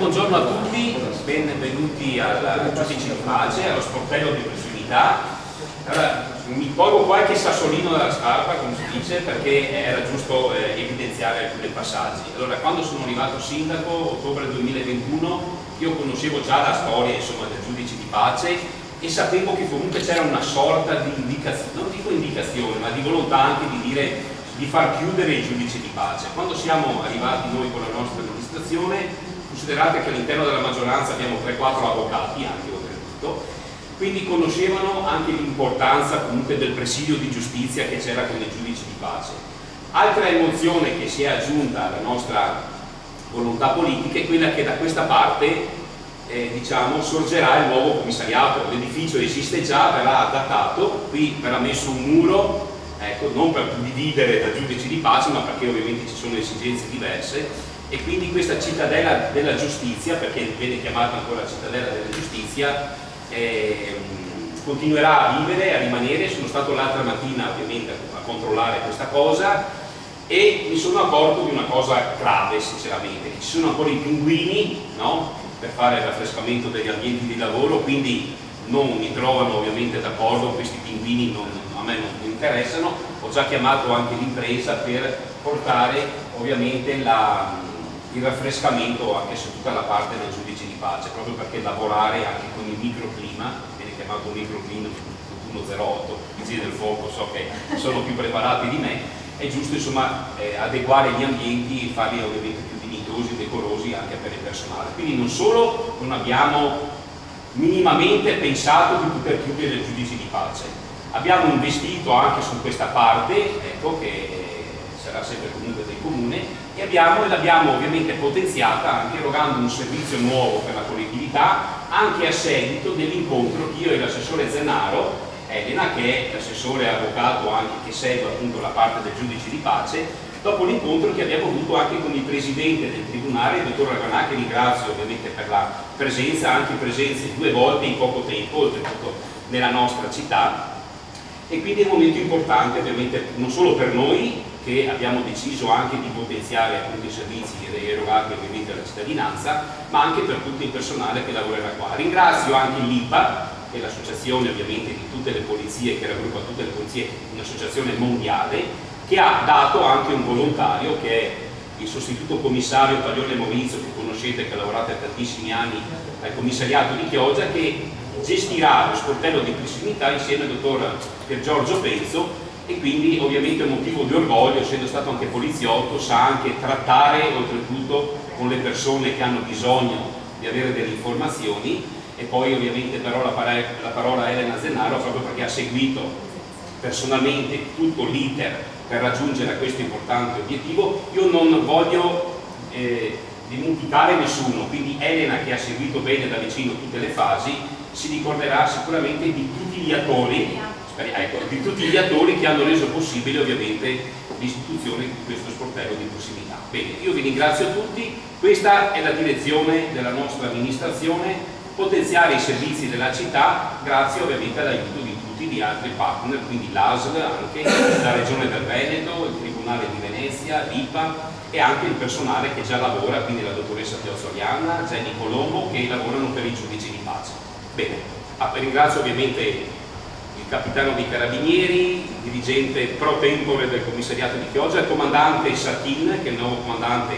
buongiorno a tutti, benvenuti al Giudici di Pace, allo sportello di prossimità. Allora, mi tolgo qualche sassolino dalla scarpa, come si dice, perché era giusto evidenziare alcuni passaggi. Allora, quando sono arrivato sindaco, ottobre 2021, io conoscevo già la storia, insomma, del Giudice di Pace e sapevo che comunque c'era una sorta di indicazione, non dico indicazione, ma di volontà anche di dire di far chiudere il Giudice di Pace. Quando siamo arrivati noi con la nostra amministrazione, considerate che all'interno della maggioranza abbiamo 3-4 avvocati, anche oltretutto, quindi conoscevano anche l'importanza comunque del presidio di giustizia che c'era con il Giudice di Pace. Altra emozione che si è aggiunta alla nostra volontà politica è quella che da questa parte diciamo, sorgerà il nuovo commissariato. L'edificio esiste già, verrà adattato, qui verrà messo un muro, ecco, non per dividere da giudici di pace, ma perché ovviamente ci sono esigenze diverse, e quindi questa cittadella della giustizia, perché viene chiamata ancora cittadella della giustizia, continuerà a vivere, a rimanere. Sono stato l'altra mattina ovviamente a controllare questa cosa e mi sono accorto di una cosa grave, sinceramente, che ci sono ancora i pinguini, no? Per fare il raffrescamento degli ambienti di lavoro, quindi non mi trovano ovviamente d'accordo, questi pinguini a me non interessano. Ho già chiamato anche l'impresa per portare ovviamente il raffrescamento anche su tutta la parte del giudice di pace, proprio perché lavorare anche con il microclima, viene chiamato microclima 108, i vigili del fuoco so che sono più preparati di me, è giusto insomma adeguare gli ambienti e farli ovviamente più dignitosi, decorosi anche per il personale. Quindi non solo non abbiamo minimamente pensato di poter chiudere il giudice di pace, abbiamo investito anche su questa parte, ecco, che sarà sempre comunque del comune, e l'abbiamo ovviamente potenziata anche erogando un servizio nuovo per la collettività, anche a seguito dell'incontro che io e l'assessore Zennaro, Elena, che è l'assessore avvocato anche che segue appunto la parte del giudice di pace, dopo l'incontro che abbiamo avuto anche con il presidente del tribunale, il dottor Raganà, che ringrazio ovviamente per la presenza, anche presenze 2 volte in poco tempo, oltretutto nella nostra città. E quindi è un momento importante ovviamente non solo per noi, che abbiamo deciso anche di potenziare appunto i servizi erogati ovviamente alla cittadinanza, ma anche per tutto il personale che lavorerà qua. Ringrazio anche l'IPA, che è l'associazione ovviamente di tutte le polizie, che raggruppa tutte le polizie, un'associazione mondiale, che ha dato anche un volontario che è il sostituto commissario Paglione Maurizio, che conoscete, che ha lavorato per tantissimi anni al commissariato di Chioggia, che gestirà lo sportello di prossimità insieme al dottor Pier Giorgio Penzo, e quindi ovviamente è un motivo di orgoglio, essendo stato anche poliziotto, sa anche trattare oltretutto con le persone che hanno bisogno di avere delle informazioni. E poi ovviamente darò la parola a Elena Zennaro proprio perché ha seguito personalmente tutto l'iter per raggiungere questo importante obiettivo. Io non voglio dimenticare nessuno, quindi Elena, che ha seguito bene da vicino tutte le fasi, si ricorderà sicuramente di tutti gli attori, di tutti gli attori che hanno reso possibile ovviamente l'istituzione di questo sportello di prossimità. Bene, io vi ringrazio tutti, questa è la direzione della nostra amministrazione: potenziare i servizi della città grazie ovviamente all'aiuto di tutti gli altri partner, quindi l'ASL, anche la Regione del Veneto, il Tribunale di Venezia, l'IPA e anche il personale che già lavora, quindi la dottoressa Piozzo Arianna, Jenny Colombo, che lavorano per i giudici di pace. Bene, ringrazio ovviamente il capitano dei Carabinieri, il dirigente pro tempore del commissariato di Chioggia, il comandante Satin, che è il nuovo comandante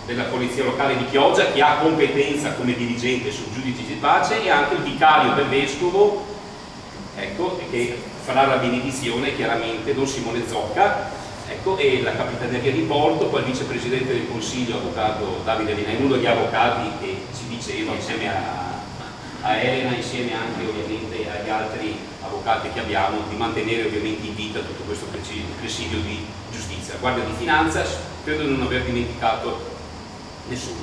della Polizia Locale di Chioggia, che ha competenza come dirigente sul giudice di pace, e anche il vicario del vescovo, ecco, che farà la benedizione chiaramente, Don Simone Zocca, ecco, e la Capitaneria di Porto, poi il vicepresidente del Consiglio, avvocato Davide Vinai, uno degli avvocati che ci diceva insieme a Elena, insieme anche ovviamente agli altri avvocati che abbiamo, di mantenere ovviamente in vita tutto questo presidio di giustizia. Guardia di Finanza, credo di non aver dimenticato nessuno.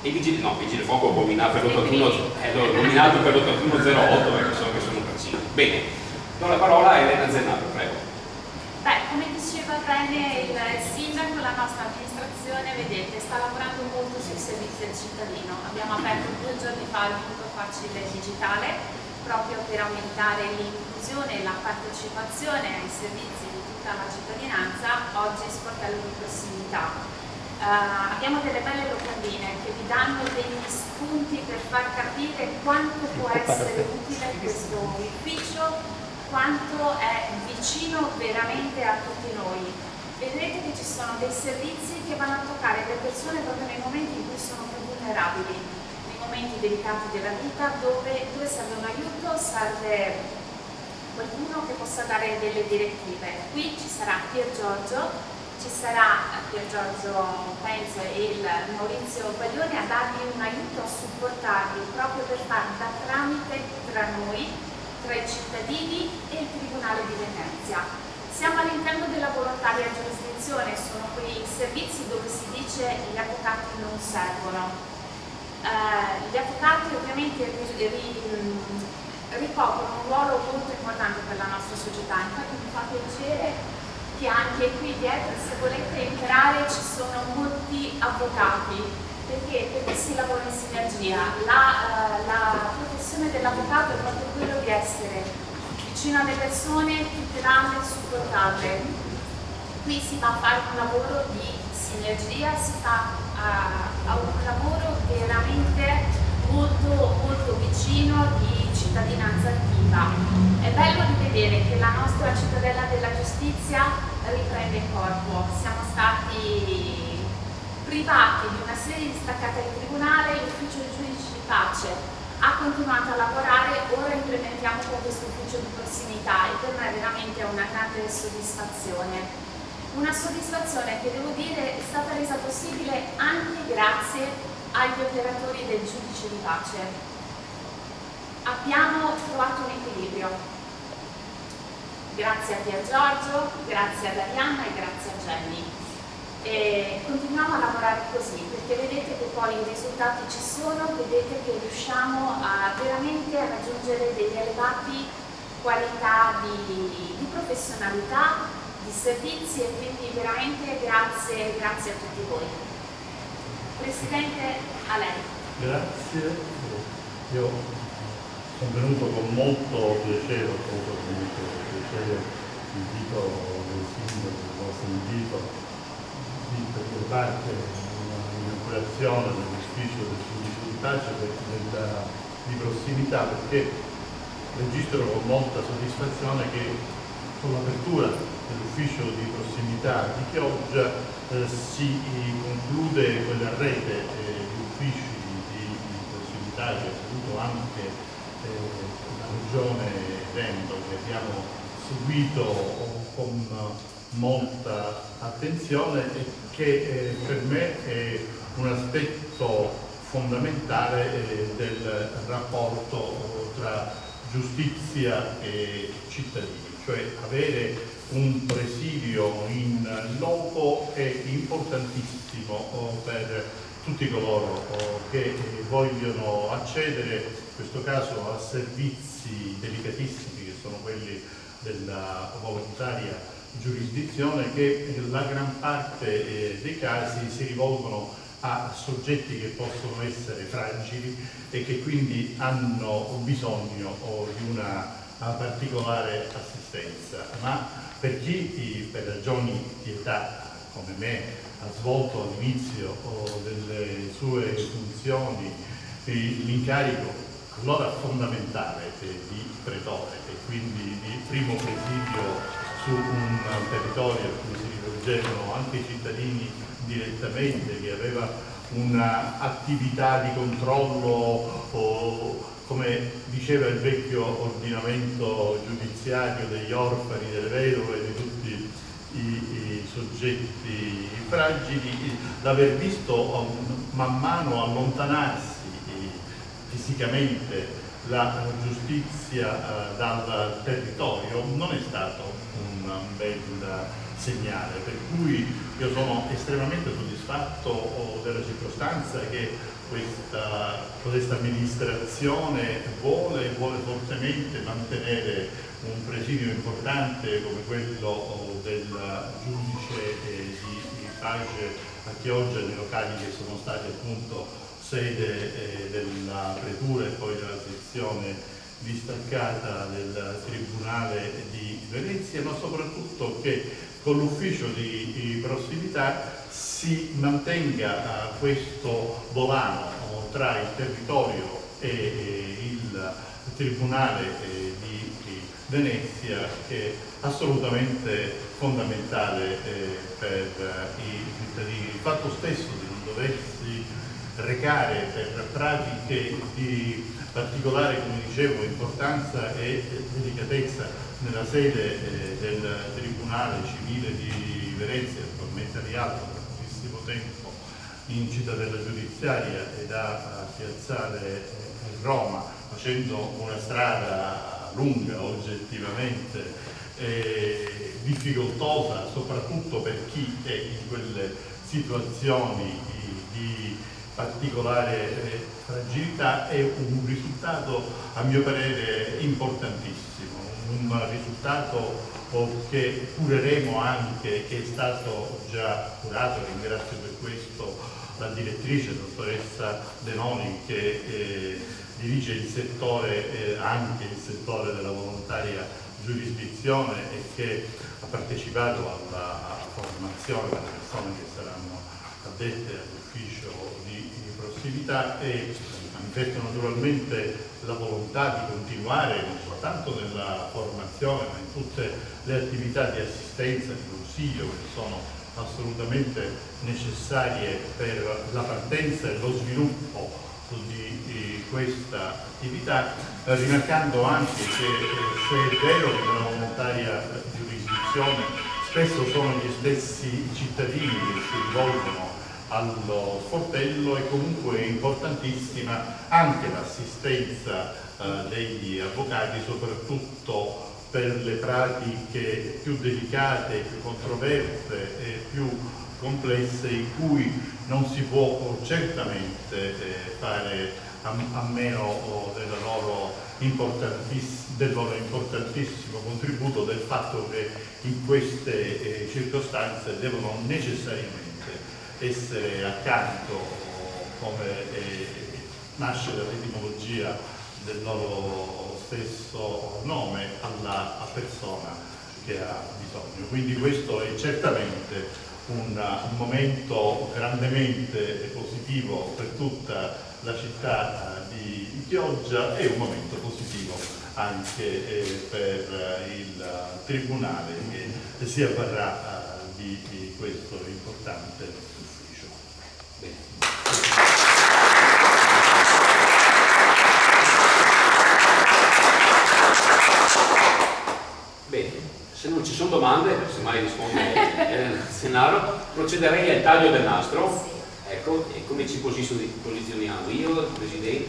E vigili del fuoco ho nominato per l'8108, so che sono preciso. Bene, do la parola a Elena Zennaro, prego. Come diceva bene il sindaco, la nostra amministrazione, vedete, sta lavorando molto sul servizio al cittadino. Abbiamo aperto 2 giorni fa il punto facile digitale, proprio per aumentare l'inclusione e la partecipazione ai servizi di tutta la cittadinanza. Oggi sportello di prossimità. Abbiamo delle belle locandine che vi danno degli spunti per far capire quanto può essere utile questo ufficio, quanto è vicino veramente a tutti noi. Vedrete che ci sono dei servizi che vanno a toccare le persone proprio nei momenti in cui sono più vulnerabili, nei momenti delicati della vita, dove serve un aiuto, serve qualcuno che possa dare delle direttive. Qui ci sarà Pier Giorgio, ci sarà Pier Giorgio Penzo e il Maurizio Baglioni a darvi un aiuto, a supportarvi proprio per fare da tramite tra noi, tra i cittadini e il Tribunale di Venezia. Siamo all'interno della volontaria giurisdizione, sono quei servizi dove si dice gli avvocati non servono. Gli avvocati ovviamente ricoprono un ruolo molto importante per la nostra società, infatti mi fa piacere che anche qui dietro, se volete entrare, ci sono molti avvocati, perché si lavora in sinergia. La professione dell'avvocato è proprio quello di essere vicino alle persone, tutelarle e supportarle. Qui si va a fare un lavoro di sinergia, si fa un lavoro veramente molto vicino, di cittadinanza attiva. È bello di vedere che la nostra cittadella della giustizia riprende corpo. Siamo stati privati di una serie di staccate al tribunale, l'ufficio dei giudici di pace ha continuato a lavorare, ora implementiamo con questo ufficio di prossimità e per me veramente è una grande soddisfazione. Una soddisfazione che devo dire è stata resa possibile anche grazie agli operatori del giudice di pace. Abbiamo trovato un equilibrio. Grazie a Pier Giorgio, grazie ad Arianna e grazie a Jenny. E continuiamo a lavorare così, perché vedete che poi i risultati ci sono, vedete che riusciamo veramente a raggiungere degli elevati qualità di professionalità, di servizi e quindi veramente grazie a tutti voi. Presidente, a lei. Grazie, io sono venuto con molto piacere, ho avuto molto piacere l'invito del sindaco, il vostro invito di prendere parte all'inaugurazione dell'ufficio del giudice di pace di prossimità, perché registro con molta soddisfazione che con l'apertura dell'ufficio di prossimità di Chioggia si conclude quella rete di uffici di prossimità che ha avuto anche la Regione Veneto, che abbiamo seguito con molta attenzione e che per me è un aspetto fondamentale del rapporto tra giustizia e cittadini, cioè avere un presidio in loco è importantissimo per tutti coloro che vogliono accedere, in questo caso, a servizi delicatissimi che sono quelli della volontaria giurisdizione, che la gran parte dei casi si rivolgono a soggetti che possono essere fragili e che quindi hanno bisogno di una particolare assistenza, ma per chi per ragioni di età come me ha svolto all'inizio delle sue funzioni l'incarico allora fondamentale di pretore e quindi di primo presidio su un territorio a cui si rivolgevano anche i cittadini direttamente, che aveva un'attività di controllo come diceva il vecchio ordinamento giudiziario, degli orfani, delle vedove, di tutti i soggetti fragili, l'aver visto man mano allontanarsi fisicamente la giustizia dal territorio non è stato un bel segnale, per cui io sono estremamente soddisfatto della circostanza che questa amministrazione vuole fortemente mantenere un presidio importante come quello del giudice di pace a Chioggia, nei locali che sono stati appunto sede della pretura e poi della sezione distaccata del Tribunale di Venezia, ma soprattutto che con l'ufficio di prossimità si mantenga questo volano tra il territorio e il Tribunale di Venezia, che è assolutamente fondamentale per i cittadini. Il fatto stesso di non doversi recare per pratiche di particolare, come dicevo, importanza e delicatezza nella sede del Tribunale Civile di Venezia, attualmente rialto da pochissimo tempo in cittadella giudiziaria e da Piazzale Roma, facendo una strada lunga oggettivamente, difficoltosa soprattutto per chi è in quelle situazioni di particolare fragilità, è un risultato a mio parere importantissimo, un risultato che cureremo anche, che è stato già curato. Ringrazio per questo la direttrice, dottoressa Denoni, che dirige il settore, anche il settore della volontaria giurisdizione, e che ha partecipato alla formazione delle persone che saranno addette all'ufficio di prossimità, e manifesto naturalmente la volontà di continuare non soltanto nella formazione ma in tutte le attività di assistenza, di consiglio, che sono assolutamente necessarie per la partenza e lo sviluppo di questa attività, rimarcando anche che se è vero che nella volontaria giurisdizione spesso sono gli stessi cittadini che si rivolgono allo sportello, è comunque importantissima anche l'assistenza degli avvocati, soprattutto per le pratiche più delicate, più controverse e più complesse, in cui non si può certamente fare a meno del loro importantissimo contributo, del fatto che in queste circostanze devono necessariamente essere accanto, come nasce dall'etimologia del loro stesso nome, alla persona che ha bisogno. Quindi questo è certamente un momento grandemente positivo per tutta la città di Chioggia, e un momento positivo anche per il Tribunale, che si avvarrà di questo importante ufficio. Bene, se non ci sono domande, se mai risponde Sennaro, procederei al taglio del nastro. Ecco, e come ci posizioniamo? Io, il Presidente,